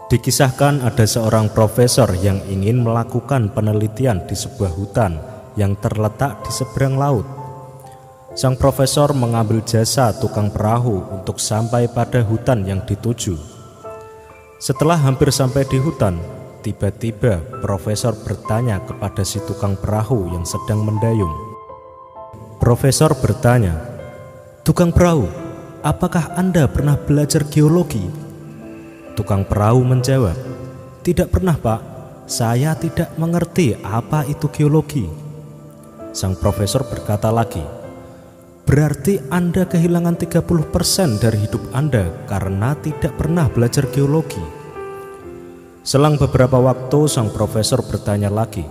Dikisahkan ada seorang profesor yang ingin melakukan penelitian di sebuah hutan yang terletak di seberang laut. Sang profesor mengambil jasa tukang perahu untuk sampai pada hutan yang dituju. Setelah hampir sampai di hutan, tiba-tiba profesor bertanya kepada si tukang perahu yang sedang mendayung. Profesor bertanya, "Tukang perahu, apakah Anda pernah belajar geologi?" Tukang perahu menjawab, "Tidak pernah, Pak. Saya tidak mengerti apa itu geologi." Sang profesor berkata lagi, "Berarti Anda kehilangan 30% dari hidup Anda karena tidak pernah belajar geologi." Selang beberapa waktu, sang profesor bertanya lagi,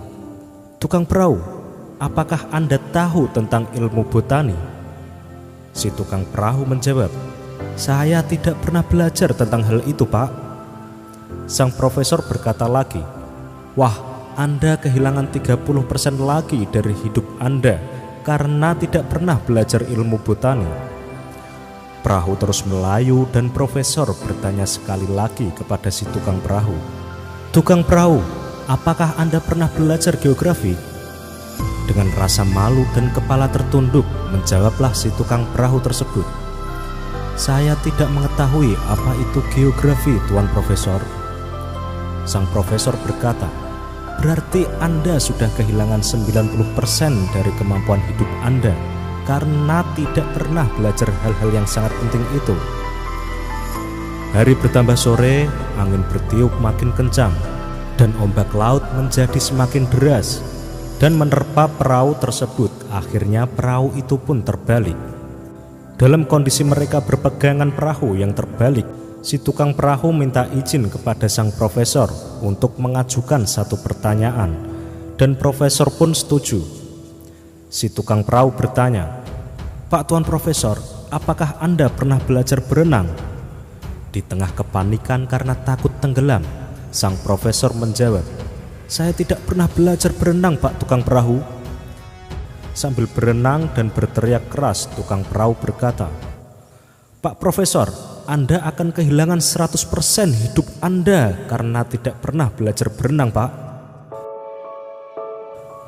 "Tukang perahu, apakah Anda tahu tentang ilmu botani?" Si tukang perahu menjawab, "Saya tidak pernah belajar tentang hal itu, Pak." Sang profesor berkata lagi, "Wah, Anda kehilangan 30% lagi dari hidup Anda karena tidak pernah belajar ilmu botani." Perahu terus melayu dan profesor bertanya sekali lagi kepada si tukang perahu, "Tukang perahu, apakah Anda pernah belajar geografi?" Dengan rasa malu dan kepala tertunduk, menjawablah si tukang perahu tersebut, "Saya tidak mengetahui apa itu geografi, Tuan Profesor." Sang profesor berkata, "Berarti Anda sudah kehilangan 90% dari kemampuan hidup Anda karena tidak pernah belajar hal-hal yang sangat penting itu." Hari bertambah sore, angin bertiup makin kencang, dan ombak laut menjadi semakin deras dan menerpa perahu tersebut. Akhirnya perahu itu pun terbalik. Dalam kondisi mereka berpegangan perahu yang terbalik, si tukang perahu minta izin kepada sang profesor untuk mengajukan satu pertanyaan, dan profesor pun setuju. Si tukang perahu bertanya, "Pak Tuan Profesor, apakah Anda pernah belajar berenang?" Di tengah kepanikan karena takut tenggelam, sang profesor menjawab, "Saya tidak pernah belajar berenang, Pak Tukang Perahu." Sambil berenang dan berteriak keras, tukang perahu berkata, "Pak Profesor, Anda akan kehilangan 100% hidup Anda karena tidak pernah belajar berenang, Pak."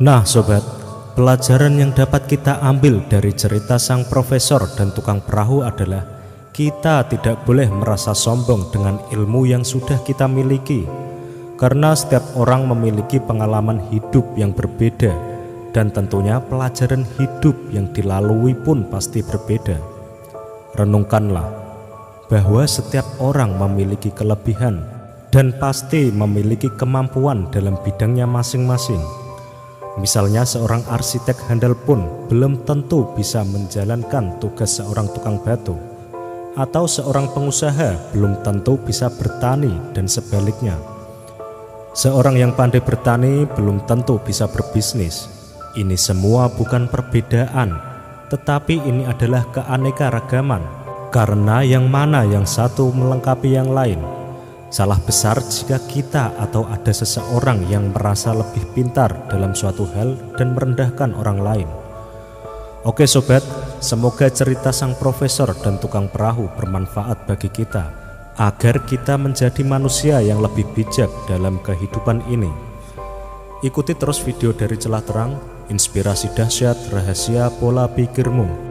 Nah sobat, pelajaran yang dapat kita ambil dari cerita sang profesor dan tukang perahu adalah kita tidak boleh merasa sombong dengan ilmu yang sudah kita miliki, karena setiap orang memiliki pengalaman hidup yang berbeda, dan tentunya pelajaran hidup yang dilalui pun pasti berbeda. Renungkanlah bahwa setiap orang memiliki kelebihan dan pasti memiliki kemampuan dalam bidangnya masing-masing. Misalnya seorang arsitek handal pun belum tentu bisa menjalankan tugas seorang tukang batu, atau seorang pengusaha belum tentu bisa bertani, dan sebaliknya. Seorang yang pandai bertani belum tentu bisa berbisnis. Ini semua bukan perbedaan, tetapi ini adalah keanekaragaman, karena yang mana yang satu melengkapi yang lain. Salah besar jika kita atau ada seseorang yang merasa lebih pintar dalam suatu hal dan merendahkan orang lain. Oke sobat, semoga cerita sang profesor dan tukang perahu bermanfaat bagi kita, agar kita menjadi manusia yang lebih bijak dalam kehidupan ini. Ikuti terus video dari Celah Terang, inspirasi dahsyat rahasia pola pikirmu.